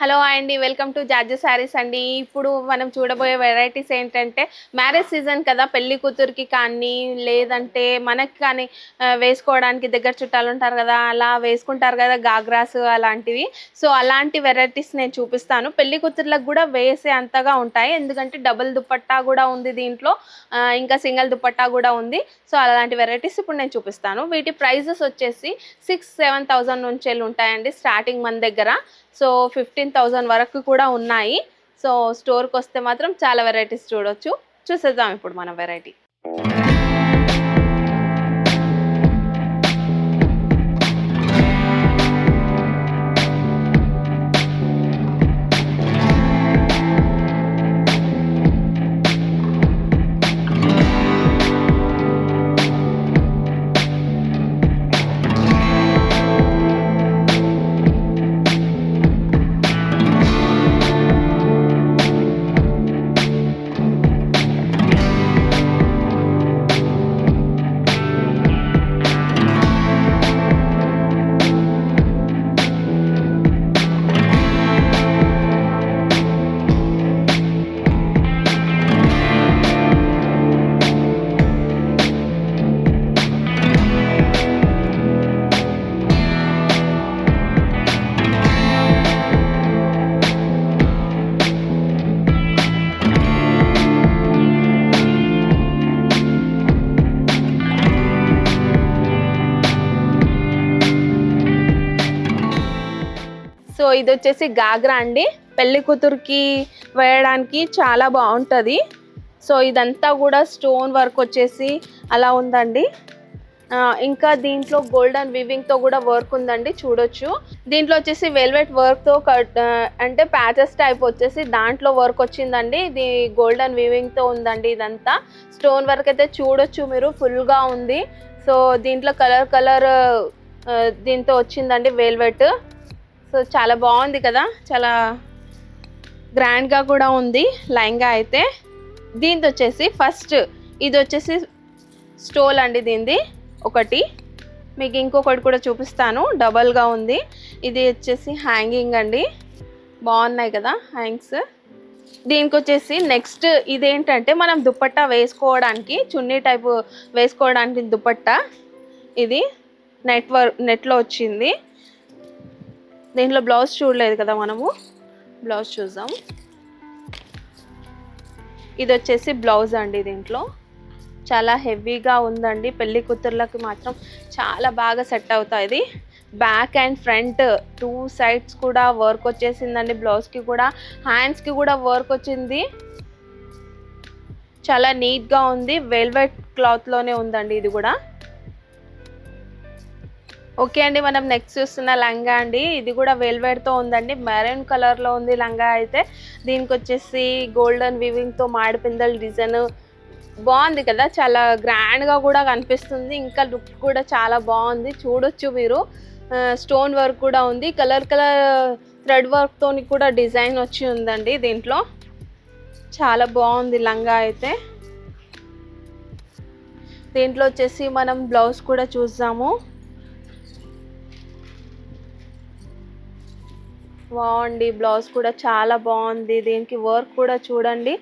Hello అండి, welcome to జార్జు saris అండి. ఇప్పుడు మనం చూడబోయే వెరైటీస్ ఏంటంటే మ్యారేజ్ సీజన్ కదా, పెళ్లి కూతురికి కానీ లేదంటే మనకి కానీ వేసుకోవడానికి దగ్గర చుట్టాలు ఉంటారు కదా, అలా వేసుకుంటారు కదా గాగ్రాస్ అలాంటివి. సో అలాంటి వెరైటీస్ నేను చూపిస్తాను. పెళ్లి కూతుర్లకు కూడా వేసే అంతగా ఉంటాయి, ఎందుకంటే డబుల్ దుపట్టా కూడా ఉంది దీంట్లో, ఇంకా సింగిల్ దుపట్టా కూడా ఉంది. సో అలాంటి వెరైటీస్ ఇప్పుడు నేను చూపిస్తాను. వీటి ప్రైజెస్ వచ్చేసి 6-7,000 నుంచి ఉంటాయండి స్టార్టింగ్ మన దగ్గర. సో 15,000 వరకు కూడా ఉన్నాయి. సో స్టోర్కి వస్తే మాత్రం చాలా వెరైటీస్ చూడొచ్చు. చూసేద్దాం ఇప్పుడు మనం వెరైటీ. సో ఇది వచ్చేసి గాగ్రా అండి, పెళ్లి కూతురికి వేయడానికి చాలా బాగుంటుంది. సో ఇదంతా కూడా స్టోన్ వర్క్ వచ్చేసి అలా ఉందండి. ఇంకా దీంట్లో గోల్డెన్ వివింగ్తో కూడా వర్క్ ఉందండి, చూడొచ్చు. దీంట్లో వచ్చేసి వెల్వెట్ వర్క్తో అంటే ప్యాచెస్ టైప్ వచ్చేసి దాంట్లో వర్క్ వచ్చిందండి. ఇది గోల్డెన్ వివింగ్తో ఉందండి. ఇదంతా స్టోన్ వర్క్ అయితే చూడొచ్చు మీరు, ఫుల్గా ఉంది. సో దీంట్లో కలర్ దీంతో వచ్చిందండి వెల్వెట్. సో చాలా బాగుంది కదా, చాలా గ్రాండ్గా కూడా ఉంది లెహంగా అయితే. దీంతో వచ్చేసి ఫస్ట్ ఇది వచ్చేసి స్టోల్ అండి దీనిది ఒకటి. మీకు ఇంకొకటి కూడా చూపిస్తాను, డబల్గా ఉంది. ఇది వచ్చేసి హ్యాంగింగ్ అండి, బాగున్నాయి కదా హ్యాంగ్స్. దీనికి వచ్చేసి నెక్స్ట్ ఇదేంటంటే మనం దుపట్టా వేసుకోవడానికి, చున్నీ టైపు వేసుకోవడానికి దుపట్టా. ఇది నెట్లో వచ్చింది. దీంట్లో బ్లౌజ్ చూడలేదు కదా మనము, బ్లౌజ్ చూద్దాం. ఇది వచ్చేసి బ్లౌజ్ అండి. దీంట్లో చాలా హెవీగా ఉందండి, పెళ్లి కూతుర్లకి మాత్రం చాలా బాగా సెట్ అవుతుంది. బ్యాక్ అండ్ ఫ్రంట్ 2 సైడ్స్ కూడా వర్క్ వచ్చేసిందండి. బ్లౌజ్కి కూడా, హ్యాండ్స్కి కూడా వర్క్ వచ్చింది. చాలా నీట్గా ఉంది, వెల్వెట్ క్లాత్లోనే ఉందండి ఇది కూడా. ఓకే అండి, మనం నెక్స్ట్ చూస్తున్న లంగా అండి. ఇది కూడా వెల్వెట్తో ఉందండి, మెరూన్ కలర్లో ఉంది లంగా అయితే. దీనికి వచ్చేసి గోల్డెన్ వివింగ్తో మాడిపిందల డిజైన్ బాగుంది కదా, చాలా గ్రాండ్గా కూడా కనిపిస్తుంది. ఇంకా లుక్ కూడా చాలా బాగుంది, చూడొచ్చు మీరు. స్టోన్ వర్క్ కూడా ఉంది, కలర్ థ్రెడ్ వర్క్తో కూడా డిజైన్ వచ్చి ఉందండి దీంట్లో. చాలా బాగుంది లంగా అయితే. దీంట్లో వచ్చేసి మనం బ్లౌజ్ కూడా చూద్దాము. బాగుంది, బ్లౌజ్ కూడా చాలా బాగుంది. దీనికి వర్క్ కూడా చూడండి.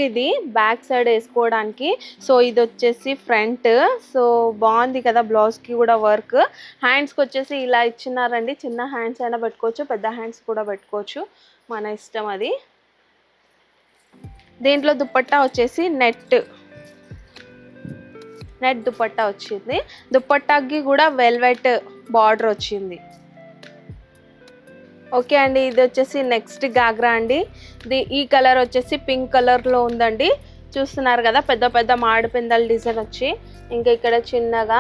ఇది బ్యాక్ సైడ్ వేసుకోవడానికి. సో ఇది వచ్చేసి ఫ్రంట్. సో బాగుంది కదా, బ్లౌజ్కి కూడా వర్క్. హ్యాండ్స్కి వచ్చేసి ఇలా ఇచ్చినారండి, చిన్న హ్యాండ్స్ అయినా పెట్టుకోవచ్చు, పెద్ద హ్యాండ్స్ కూడా పెట్టుకోవచ్చు, మన ఇష్టం అది. దీంట్లో దుపట్టా వచ్చేసి నెట్ దుపట్టా వచ్చింది. దుపట్టాకి కూడా వెల్వెట్ బార్డర్ వచ్చింది. ఓకే అండి, ఇది వచ్చేసి నెక్స్ట్ గాగ్రా అండి. ఈ కలర్ వచ్చేసి పింక్ కలర్లో ఉందండి, చూస్తున్నారు కదా. పెద్ద పెద్ద మాడిపిందల డిజైన్ వచ్చి, ఇంకా ఇక్కడ చిన్నగా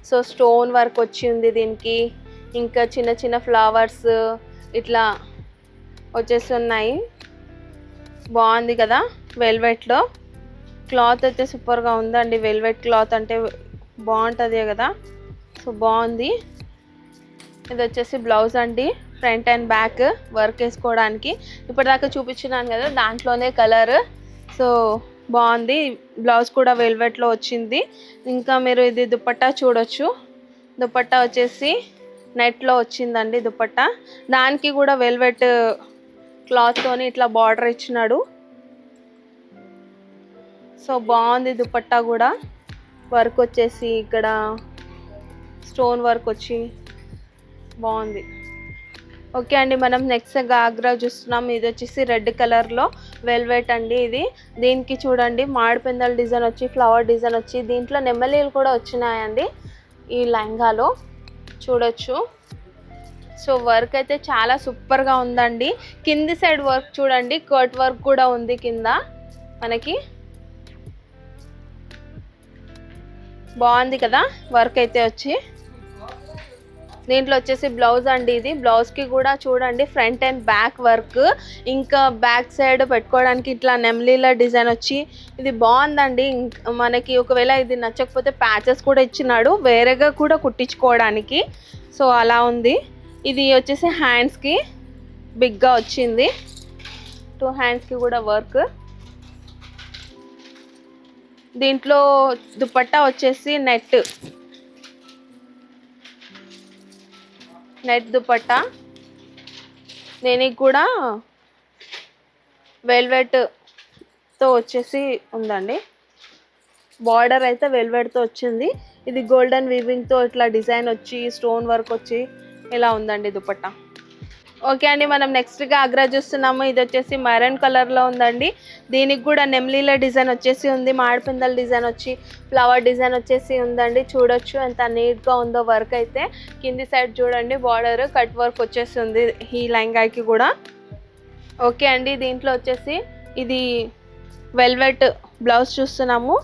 సో స్టోన్ వర్క్ వచ్చి ఉంది దీనికి. ఇంకా చిన్న చిన్న ఫ్లవర్స్ ఇట్లా వచ్చేసి ఉన్నాయి. బాగుంది కదా, వెల్వెట్లో. క్లాత్ అయితే సూపర్గా ఉందండి, వెల్వెట్ క్లాత్ అంటే బాగుంటుంది కదా. సో బాగుంది. ఇది వచ్చేసి బ్లౌజ్ అండి, ఫ్రంట్ అండ్ బ్యాక్ వర్క్ వేసుకోవడానికి. ఇప్పటిదాకా చూపించినాను కదా దాంట్లోనే కలర్. సో బాగుంది, బ్లౌజ్ కూడా వెల్వెట్లో వచ్చింది. ఇంకా మీరు ఇది దుపట్టా చూడొచ్చు. దుపట్టా వచ్చేసి నెట్లో వచ్చిందండి దుపట్టా. దానికి కూడా వెల్వెట్ క్లాత్తోని ఇట్లా బార్డర్ ఇచ్చినాడు. సో బాగుంది దుపట్టా కూడా. వర్క్ వచ్చేసి ఇక్కడ స్టోన్ వర్క్ వచ్చి బాగుంది. ఓకే అండి, మనం నెక్స్ట్ గాగ్రా చూస్తున్నాం. ఇది వచ్చేసి రెడ్ కలర్లో వెల్వెట్ అండి. ఇది దీనికి చూడండి మామిడిపిందల డిజైన్ వచ్చి ఫ్లవర్ డిజైన్ వచ్చి దీంట్లో నెమ్మలీలు కూడా వచ్చినాయండి ఈ లెహంగాలో చూడొచ్చు. సో వర్క్ అయితే చాలా సూపర్గా ఉందండి. కింది సైడ్ వర్క్ చూడండి, కట్ వర్క్ కూడా ఉంది కింద మనకి. బాగుంది కదా వర్క్ అయితే వచ్చి. దీంట్లో వచ్చేసి బ్లౌజ్ అండి. ఇది బ్లౌజ్కి కూడా చూడండి ఫ్రంట్ అండ్ బ్యాక్ వర్క్, ఇంకా బ్యాక్ సైడ్ పెట్టుకోవడానికి ఇట్లా నెమ్లీల డిజైన్ వచ్చి ఇది బాగుందండి. మనకి ఒకవేళ ఇది నచ్చకపోతే ప్యాచెస్ కూడా ఇచ్చినాడు వేరేగా కూడా కుట్టించుకోవడానికి. సో అలా ఉంది. ఇది వచ్చేసి హ్యాండ్స్కి బిగ్గా వచ్చింది, 2 హ్యాండ్స్కి కూడా వర్క్. దీంట్లో దుపట్టా వచ్చేసి నెట్ దుపట్టా. దీనికి కూడా వెల్వెట్తో వచ్చేసి ఉందండి. బార్డర్ అయితే వెల్వెట్తో వచ్చింది. ఇది గోల్డెన్ వీవింగ్తో ఇట్లా డిజైన్ వచ్చి స్టోన్ వర్క్ వచ్చి ఇలా ఉందండి దుపట్టా. ఓకే అండి, మనం నెక్స్ట్ గాగ్రా చూస్తున్నాము. ఇది వచ్చేసి మెరూన్ కలర్లో ఉందండి. దీనికి కూడా నెమ్లీల డిజైన్ వచ్చేసి ఉంది, మామిడిపిందల డిజైన్ వచ్చి ఫ్లవర్ డిజైన్ వచ్చేసి ఉందండి. చూడొచ్చు ఎంత నీట్గా ఉందో వర్క్ అయితే. కింది సైడ్ చూడండి బార్డర్ కట్ వర్క్ వచ్చేసి ఉంది ఈ లెహంగాకి కూడా. ఓకే అండి, దీంట్లో వచ్చేసి ఇది వెల్వెట్ బ్లౌజ్ చూస్తున్నాము.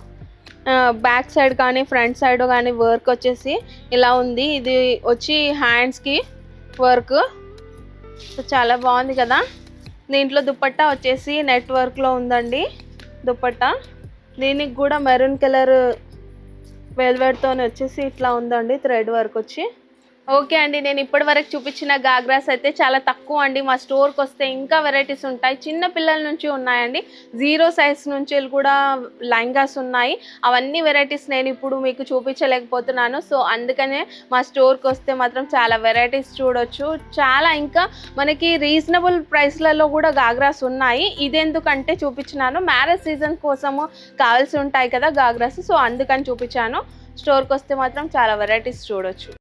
బ్యాక్ సైడ్ కానీ ఫ్రంట్ సైడ్ కానీ వర్క్ వచ్చేసి ఇలా ఉంది. ఇది వచ్చి హ్యాండ్స్కి వర్క్. సో చాలా బాగుంది కదా. దీంట్లో దుపట్టా వచ్చేసి నెట్ వర్క్లో ఉందండి దుపట్టా. దీనికి కూడా మెరూన్ కలర్ వెల్వెట్తో వచ్చేసి ఇట్లా ఉందండి థ్రెడ్ వర్క్ వచ్చి. ఓకే అండి, నేను ఇప్పటి వరకు చూపించిన గాగ్రాస్ అయితే చాలా తక్కువ అండి. మా స్టోర్కి వస్తే ఇంకా వెరైటీస్ ఉంటాయి. చిన్న పిల్లల నుంచి ఉన్నాయండి, 0 సైజ్ నుంచి కూడా లెహంగాస్ ఉన్నాయి. అవన్నీ వెరైటీస్ నేను ఇప్పుడు మీకు చూపించలేకపోతున్నాను. సో అందుకనే మా స్టోర్కి వస్తే మాత్రం చాలా వెరైటీస్ చూడొచ్చు. చాలా ఇంకా మనకి రీజనబుల్ ప్రైస్లలో కూడా గాగ్రాస్ ఉన్నాయి. ఇదెందుకంటే చూపించినాను, మ్యారేజ్ సీజన్ కోసము కావాల్సి ఉంటాయి కదా గాగ్రాస్. సో అందుకని చూపించాను. స్టోర్కి వస్తే మాత్రం చాలా వెరైటీస్ చూడొచ్చు.